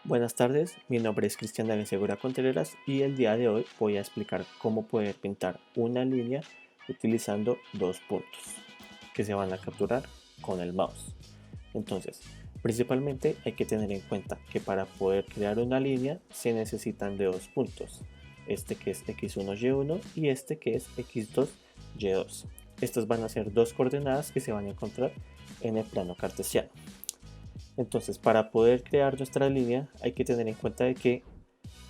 Buenas tardes, mi nombre es Cristian David Segura Contreras y el día de hoy voy a explicar cómo poder pintar una línea utilizando dos puntos que se van a capturar con el mouse. Entonces, principalmente hay que tener en cuenta que para poder crear una línea se necesitan de dos puntos, este que es x1y1 y este que es x2y2. Estas van a ser dos coordenadas que se van a encontrar en el plano cartesiano. Entonces, para poder crear nuestra línea hay que tener en cuenta de que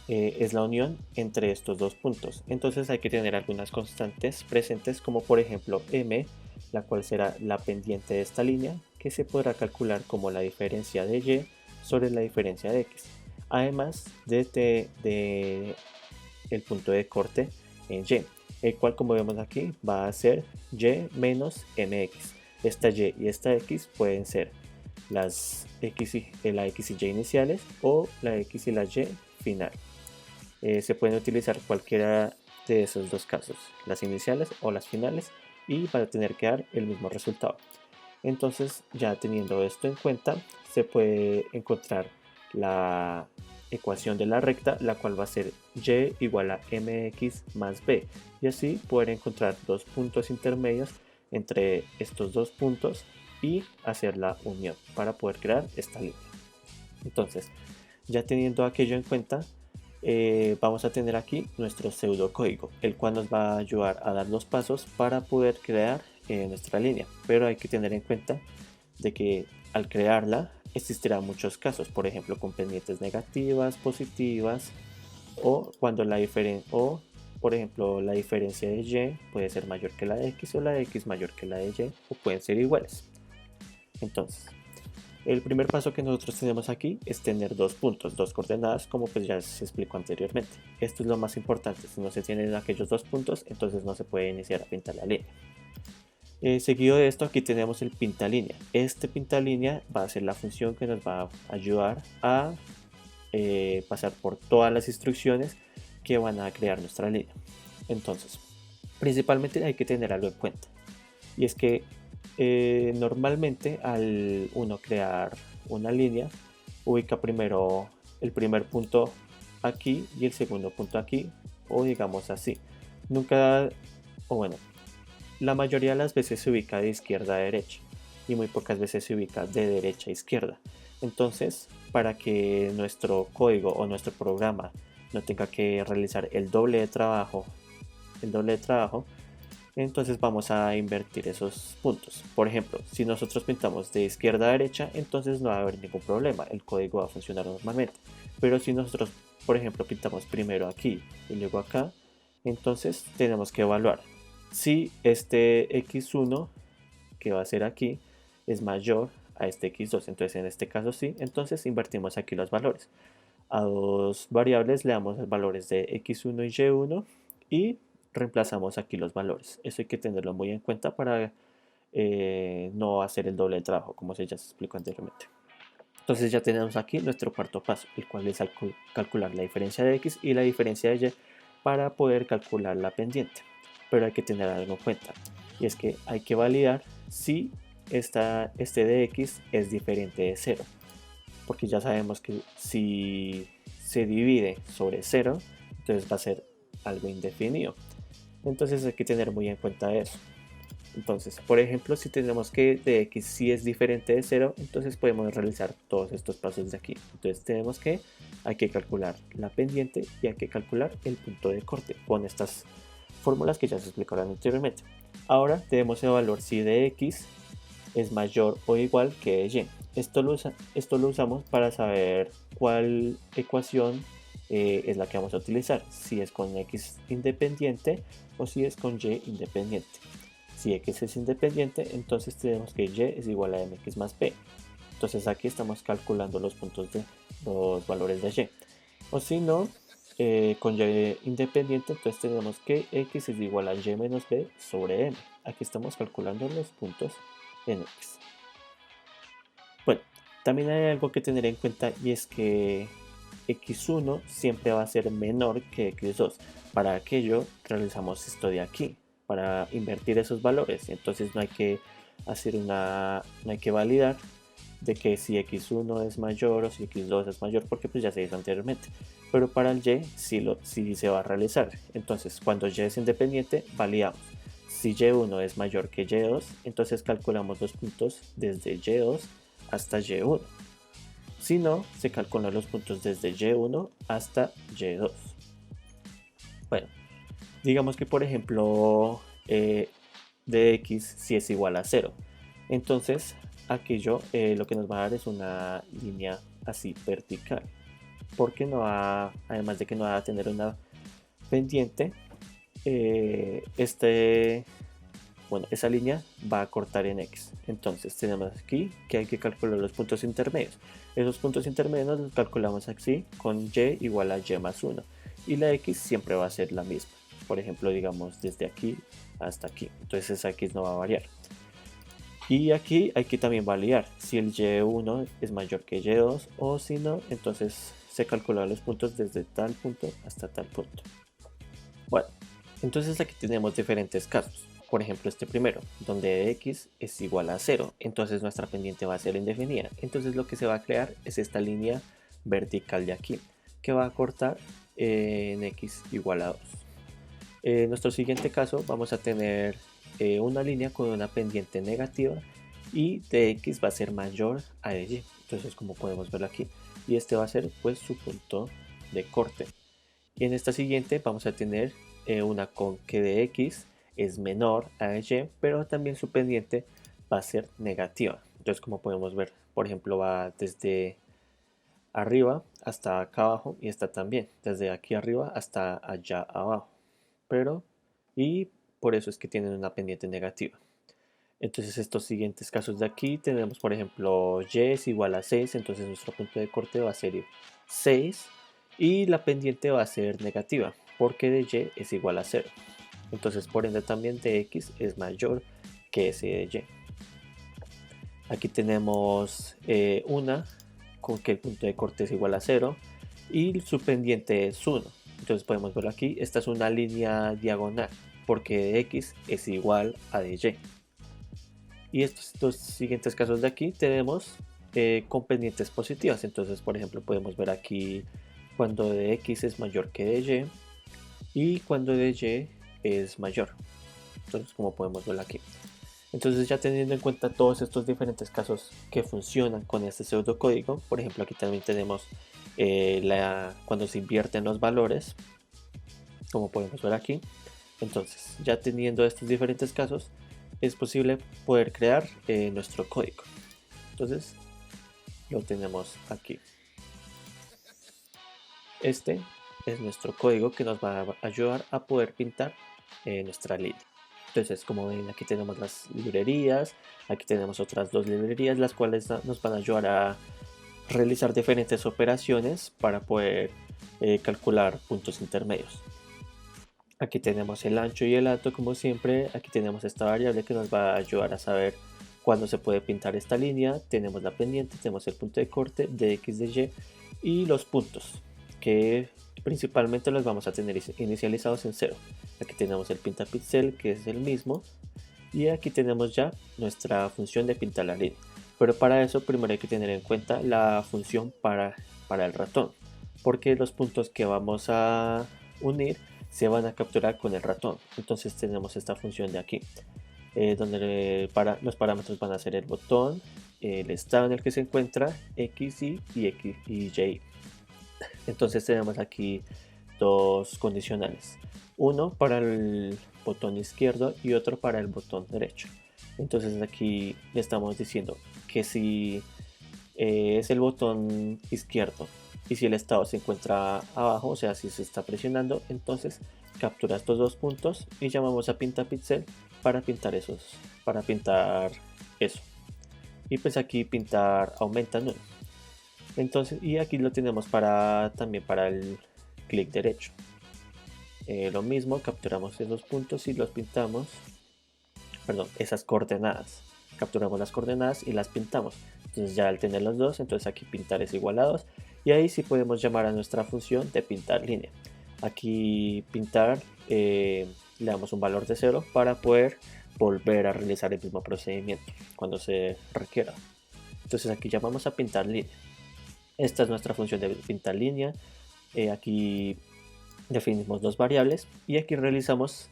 es la unión entre estos dos puntos. Entonces hay que tener algunas constantes presentes, como por ejemplo m, la cual será la pendiente de esta línea, que se podrá calcular como la diferencia de y sobre la diferencia de x. Además de el punto de corte en y, el cual, como vemos aquí, va a ser y menos mx. Esta y y esta x pueden ser las la x y y iniciales o la x y la y final. Se pueden utilizar cualquiera de esos dos casos, las iniciales o las finales, y para tener que dar el mismo resultado. Entonces, ya teniendo esto en cuenta, se puede encontrar la ecuación de la recta, la cual va a ser y igual a mx más b, y así poder encontrar dos puntos intermedios entre estos dos puntos y hacer la unión para poder crear esta línea. Entonces, ya teniendo aquello en cuenta, vamos a tener aquí nuestro pseudocódigo, el cual nos va a ayudar a dar los pasos para poder crear nuestra línea. Pero hay que tener en cuenta de que al crearla existirán muchos casos, por ejemplo con pendientes negativas, positivas, o cuando por ejemplo la diferencia de y puede ser mayor que la de x o la de x mayor que la de y, o pueden ser iguales. Entonces, el primer paso que nosotros tenemos aquí es tener dos puntos, dos coordenadas, como pues ya se explicó anteriormente. Esto es lo más importante. Si no se tienen aquellos dos puntos, entonces no se puede iniciar a pintar la línea. Seguido de esto, aquí tenemos el pintalínea. Este pintalínea va a ser la función que nos va a ayudar a pasar por todas las instrucciones que van a crear nuestra línea. Entonces, principalmente hay que tener algo en cuenta, y es que normalmente al uno crear una línea, ubica primero el primer punto aquí y el segundo punto aquí, o digamos así. Nunca, o bueno, la mayoría de las veces se ubica de izquierda a derecha y muy pocas veces se ubica de derecha a izquierda. Entonces, para que nuestro código o nuestro programa no tenga que realizar el doble de trabajo, entonces vamos a invertir esos puntos. Por ejemplo, si nosotros pintamos de izquierda a derecha, entonces no va a haber ningún problema, el código va a funcionar normalmente. Pero si nosotros, por ejemplo, pintamos primero aquí y luego acá, entonces tenemos que evaluar si este x1 que va a ser aquí es mayor a este x2. Entonces en este caso sí, entonces invertimos aquí los valores. A dos variables le damos los valores de x1 y y1 y reemplazamos aquí los valores. Eso hay que tenerlo muy en cuenta para no hacer el doble de trabajo, como se ya se explicó anteriormente. Entonces ya tenemos aquí nuestro cuarto paso, el cual es calcular la diferencia de x y la diferencia de y para poder calcular la pendiente. Pero hay que tener algo en cuenta, y es que hay que validar si este de x es diferente de 0, porque ya sabemos que si se divide sobre 0, entonces va a ser algo indefinido. Entonces hay que tener muy en cuenta eso. Entonces, por ejemplo, si tenemos que de x sí es diferente de 0, entonces podemos realizar todos estos pasos de aquí. Entonces tenemos que, hay que calcular la pendiente y hay que calcular el punto de corte con estas fórmulas que ya se explicaron anteriormente. Ahora debemos evaluar si de x es mayor o igual que de y. Esto lo usamos para saber cuál ecuación es la que vamos a utilizar, si es con x independiente o si es con y independiente. Si x es independiente, entonces tenemos que y es igual a mx más b. Entonces aquí estamos calculando los puntos de los valores de y. O si no, con y independiente, entonces tenemos que x es igual a y menos b sobre m. Aquí estamos calculando los puntos en x. Bueno, también hay algo que tener en cuenta, y es que x1 siempre va a ser menor que x2. Para aquello realizamos esto de aquí, para invertir esos valores. Entonces no hay que validar de que si x1 es mayor o si x2 es mayor, porque pues ya se hizo anteriormente. Pero para el y sí se va a realizar. Entonces cuando y es independiente, validamos. Si y1 es mayor que y2, entonces calculamos los puntos desde y2 hasta y1. Si no, se calculan los puntos desde y1 hasta y2. Bueno, digamos que por ejemplo de x si es igual a 0. Entonces aquello lo que nos va a dar es una línea así vertical. Porque no va, además de que no va a tener una pendiente, esa línea va a cortar en x. Entonces tenemos aquí que hay que calcular los puntos intermedios. Esos puntos intermedios los calculamos así con y igual a y más 1. Y la x siempre va a ser la misma. Por ejemplo, digamos desde aquí hasta aquí. Entonces esa x no va a variar. Y aquí hay que también validar si el y1 es mayor que y2 o si no, entonces se calculan los puntos desde tal punto hasta tal punto. Bueno, entonces aquí tenemos diferentes casos. Por ejemplo, este primero, donde x es igual a 0, entonces nuestra pendiente va a ser indefinida. Entonces lo que se va a crear es esta línea vertical de aquí, que va a cortar en x igual a 2. En nuestro siguiente caso vamos a tener una línea con una pendiente negativa y de x va a ser mayor a de y. Entonces como podemos verlo aquí, y este va a ser pues su punto de corte. Y en esta siguiente vamos a tener una con que de x es menor a de y, pero también su pendiente va a ser negativa. Entonces como podemos ver, por ejemplo, va desde arriba hasta acá abajo y esta también, desde aquí arriba hasta allá abajo. Y por eso es que tienen una pendiente negativa. Entonces estos siguientes casos de aquí tenemos, por ejemplo, y es igual a 6, entonces nuestro punto de corte va a ser 6 y la pendiente va a ser negativa porque de y es igual a 0. Entonces por ende también de x es mayor que ese de y. Aquí tenemos una con que el punto de corte es igual a 0 y su pendiente es 1. Entonces podemos verlo aquí, esta es una línea diagonal porque de x es igual a de y. Y estos dos siguientes casos de aquí tenemos con pendientes positivas. Entonces, por ejemplo, podemos ver aquí cuando de x es mayor que de y cuando de y es mayor. Entonces, como podemos ver aquí. Entonces, ya teniendo en cuenta todos estos diferentes casos que funcionan con este pseudocódigo, por ejemplo, aquí también tenemos cuando se invierten los valores, como podemos ver aquí. Entonces, ya teniendo estos diferentes casos, es posible poder crear nuestro código. Entonces lo tenemos aquí. Este es nuestro código que nos va a ayudar a poder pintar nuestra línea. Entonces, como ven, aquí tenemos las librerías, aquí tenemos otras dos librerías, las cuales nos van a ayudar a realizar diferentes operaciones para poder calcular puntos intermedios. Aquí tenemos el ancho y el alto como siempre. Aquí tenemos esta variable que nos va a ayudar a saber cuándo se puede pintar esta línea. Tenemos la pendiente, tenemos el punto de corte de x de y y los puntos que principalmente los vamos a tener inicializados en 0. Aquí tenemos el pintapixel que es el mismo y aquí tenemos ya nuestra función de pintar la línea. Pero para eso primero hay que tener en cuenta la función para el ratón, porque los puntos que vamos a unir se van a capturar con el ratón. Entonces tenemos esta función de aquí, donde los parámetros van a ser el botón, el estado en el que se encuentra, x, y x y y. Entonces tenemos aquí dos condicionales, uno para el botón izquierdo y otro para el botón derecho. Entonces aquí le estamos diciendo que si es el botón izquierdo y si el estado se encuentra abajo, o sea si se está presionando, entonces captura estos dos puntos y llamamos a pintapixel para pintar eso. Y pues aquí pintar aumenta en 1. Entonces, y aquí lo tenemos también para el clic derecho. Lo mismo, capturamos esos puntos y los pintamos, perdón, esas coordenadas. Capturamos las coordenadas y las pintamos. Entonces ya al tener los dos, entonces aquí pintar es igual a 2. Y ahí sí podemos llamar a nuestra función de pintar línea. Aquí pintar, le damos un valor de 0 para poder volver a realizar el mismo procedimiento cuando se requiera. Entonces aquí ya vamos a pintar línea. Esta es nuestra función de pintar línea. Aquí definimos dos variables y aquí realizamos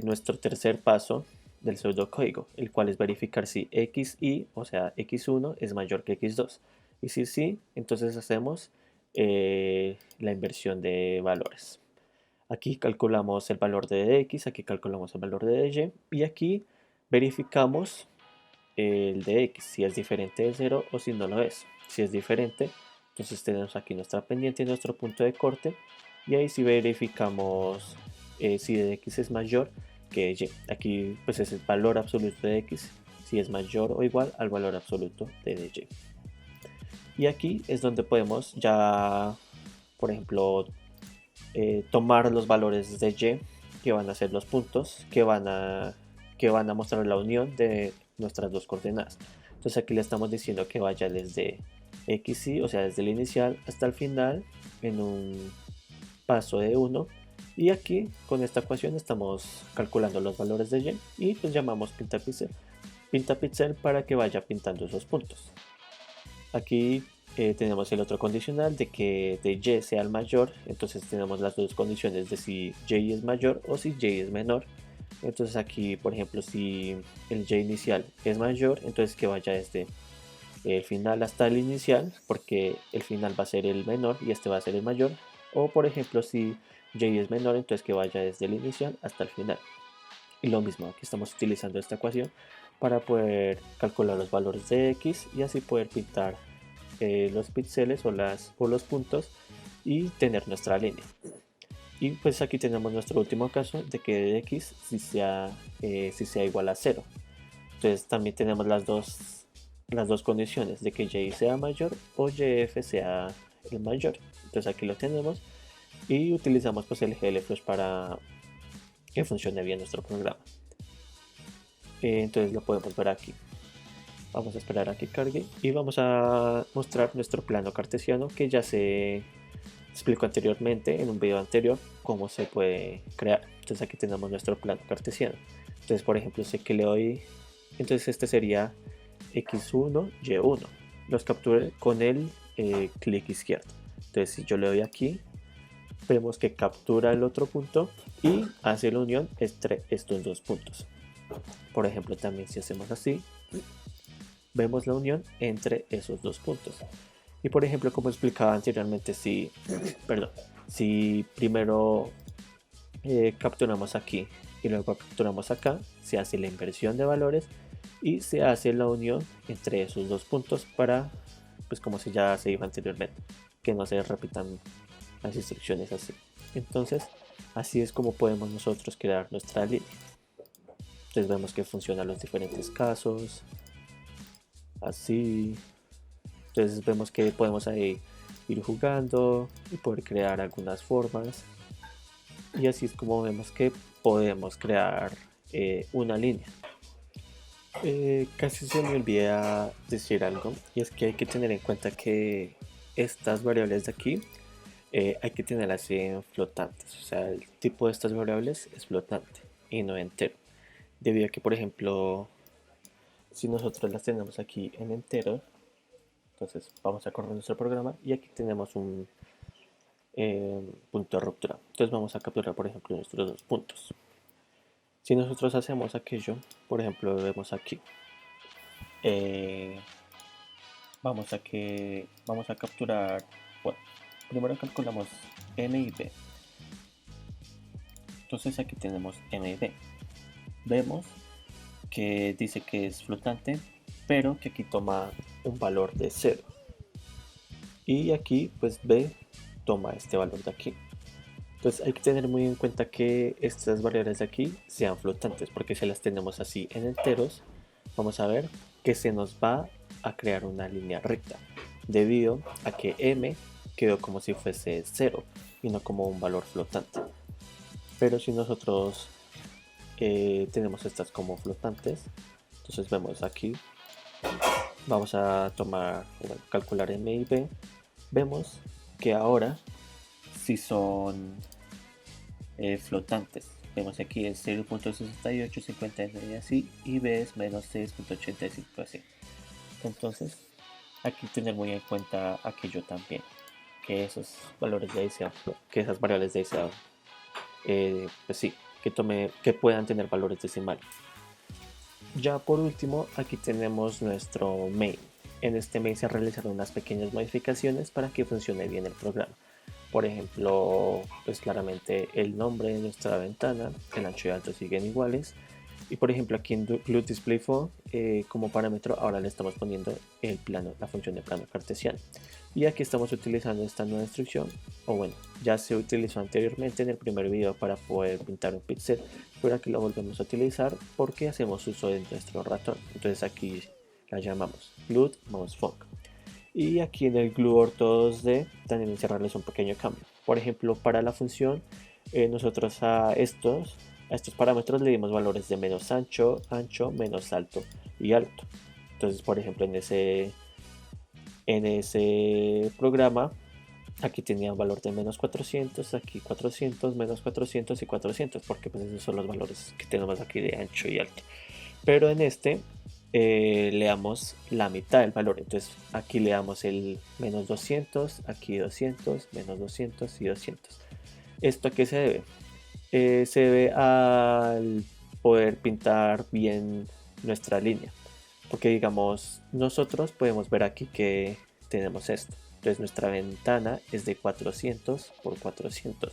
nuestro tercer paso del pseudocódigo, el cual es verificar si xy, o sea x1 es mayor que x2, y si sí, entonces hacemos la inversión de valores. Aquí calculamos el valor de x, aquí calculamos el valor de y, y aquí verificamos el de x, si es diferente de 0 o si no lo es. Si es diferente, entonces tenemos aquí nuestra pendiente y nuestro punto de corte, y ahí sí verificamos si de x es mayor que y. Aquí pues es el valor absoluto de x, si es mayor o igual al valor absoluto de y. Y aquí es donde podemos ya, por ejemplo, tomar los valores de y, que van a ser los puntos, que van a mostrar la unión de nuestras dos coordenadas. Entonces aquí le estamos diciendo que vaya desde xy, o sea, desde el inicial hasta el final, en un paso de 1. Y aquí con esta ecuación estamos calculando los valores de y pues llamamos pinta pixel para que vaya pintando esos puntos. Aquí tenemos el otro condicional de que de y sea el mayor, entonces tenemos las dos condiciones de si y es mayor o si y es menor. Entonces aquí, por ejemplo, si el y inicial es mayor, entonces que vaya desde el final hasta el inicial, porque el final va a ser el menor y este va a ser el mayor. O por ejemplo, si y es menor, entonces que vaya desde el inicial hasta el final. Y lo mismo, aquí estamos utilizando esta ecuación para poder calcular los valores de x y así poder pintar los píxeles o los puntos y tener nuestra línea. Y pues aquí tenemos nuestro último caso de que de x si sea igual a 0. Entonces también tenemos las dos condiciones de que y sea mayor o yf sea el mayor. Entonces aquí lo tenemos y utilizamos pues el glflush para que funcione bien nuestro programa. Entonces lo podemos ver aquí. Vamos a esperar a que cargue y vamos a mostrar nuestro plano cartesiano que ya se explicó anteriormente en un video anterior cómo se puede crear. Entonces aquí tenemos nuestro plano cartesiano. Entonces por ejemplo sé que le doy, entonces este sería x1, y1. Los capturé con el clic izquierdo. Entonces si yo le doy aquí, vemos que captura el otro punto y hace la unión entre estos dos puntos. Por ejemplo también si hacemos así, vemos la unión entre esos dos puntos. Y por ejemplo, como explicaba anteriormente, si primero capturamos aquí y luego capturamos acá, se hace la inversión de valores y se hace la unión entre esos dos puntos para, pues como si ya se iba anteriormente, que no se repitan las instrucciones así. Entonces, así es como podemos nosotros crear nuestra línea. Entonces vemos que funcionan los diferentes casos, así. Entonces vemos que podemos ahí ir jugando y poder crear algunas formas. Y así es como vemos que podemos crear una línea. Casi se me olvida decir algo, y es que hay que tener en cuenta que estas variables de aquí hay que tenerlas en flotantes. O sea, el tipo de estas variables es flotante y no entero. Debido a que, por ejemplo, si nosotros las tenemos aquí en entero, entonces vamos a correr nuestro programa y aquí tenemos un punto de ruptura. Entonces vamos a capturar, por ejemplo, nuestros dos puntos. Si nosotros hacemos aquello, por ejemplo, vemos aquí, eh, vamos a capturar, bueno, primero calculamos m y b. Entonces aquí tenemos m y b. Vemos que dice que es flotante, pero que aquí toma un valor de 0. Y aquí, pues b toma este valor de aquí. Entonces hay que tener muy en cuenta que estas variables de aquí sean flotantes, porque si las tenemos así en enteros, vamos a ver que se nos va a crear una línea recta, debido a que m quedó como si fuese 0 y no como un valor flotante. Pero si nosotros tenemos estas como flotantes, entonces vemos aquí, vamos a calcular m y b, vemos que ahora si son flotantes. Vemos aquí es 0.68, 59 así, y b es menos 6.85 así. Entonces aquí tener muy en cuenta aquello también, que esos valores de deseado, que esas variables de deseado, pues sí, que puedan tener valores decimales. Ya por último, aquí tenemos nuestro main. En este main se realizaron unas pequeñas modificaciones para que funcione bien el programa. Por ejemplo, pues claramente el nombre de nuestra ventana, el ancho y alto siguen iguales. Y por ejemplo aquí en Glute Display Font como parámetro ahora le estamos poniendo el plano, la función de plano cartesiano. Y aquí estamos utilizando esta nueva instrucción, o bueno, ya se utilizó anteriormente en el primer video para poder pintar un pixel, pero aquí lo volvemos a utilizar porque hacemos uso de nuestro ratón. Entonces aquí la llamamos Glute Mouse Font. Y aquí en el Glue Ortho 2D también se realiza un pequeño cambio. Por ejemplo, para la función, nosotros a estos parámetros le dimos valores de menos ancho, ancho, menos alto y alto. Entonces, por ejemplo, en ese programa, aquí tenía un valor de menos 400, aquí 400, menos 400 y 400, porque pues esos son los valores que tenemos aquí de ancho y alto. Pero en este le damos la mitad del valor. Entonces aquí le damos el menos 200, aquí 200, menos 200 y 200. ¿Esto a qué se debe? Se debe al poder pintar bien nuestra línea. Porque digamos, nosotros podemos ver aquí que tenemos esto. Entonces nuestra ventana es de 400 por 400.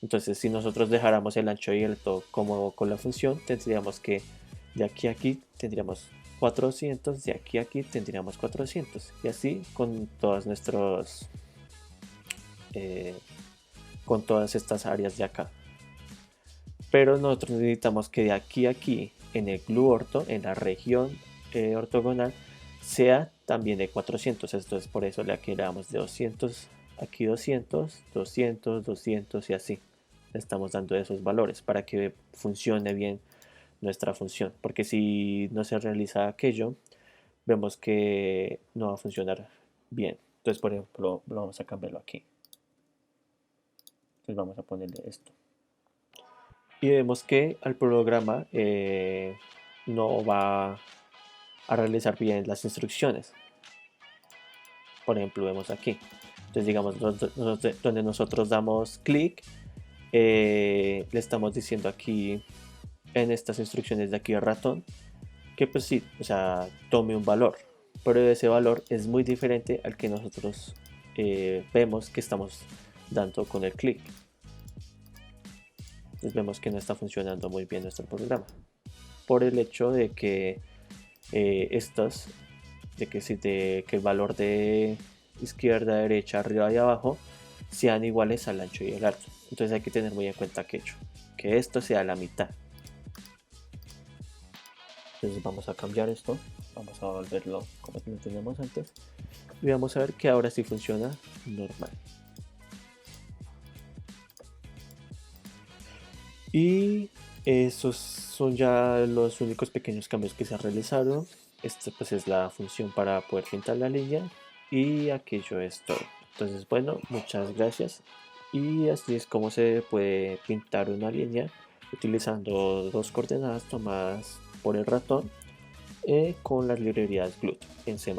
Entonces si nosotros dejáramos el ancho y el alto como con la función, tendríamos que de aquí a aquí tendríamos 400, de aquí a aquí tendríamos 400. Y así con todas eh, con todas estas áreas de acá. Pero nosotros necesitamos que de aquí a aquí, en el glue orto, en la región ortogonal, sea también de 400. Esto es por eso aquí le damos de 200, aquí 200, 200, 200 y así. Le estamos dando esos valores para que funcione bien nuestra función. Porque si no se realiza aquello, vemos que no va a funcionar bien. Entonces, por ejemplo, vamos a cambiarlo aquí. Entonces vamos a ponerle esto. Y vemos que al programa no va a realizar bien las instrucciones. Por ejemplo, vemos aquí. Entonces, digamos, donde nosotros damos clic, le estamos diciendo aquí en estas instrucciones de aquí al ratón que pues sí, o sea, tome un valor, pero ese valor es muy diferente al que nosotros vemos que estamos dando con el clic. Entonces vemos que no está funcionando muy bien nuestro programa por el hecho de que que el valor de izquierda, derecha, arriba y abajo sean iguales al ancho y el alto. Entonces hay que tener muy en cuenta que esto sea la mitad. Entonces vamos a cambiar esto, vamos a volverlo como lo teníamos antes y vamos a ver que ahora sí funciona normal. Y esos son ya los únicos pequeños cambios que se han realizado. Esta pues es la función para poder pintar la línea y aquello es todo. Entonces bueno, muchas gracias y así es como se puede pintar una línea utilizando dos coordenadas tomadas por el ratón con las librerías GLUT en C++.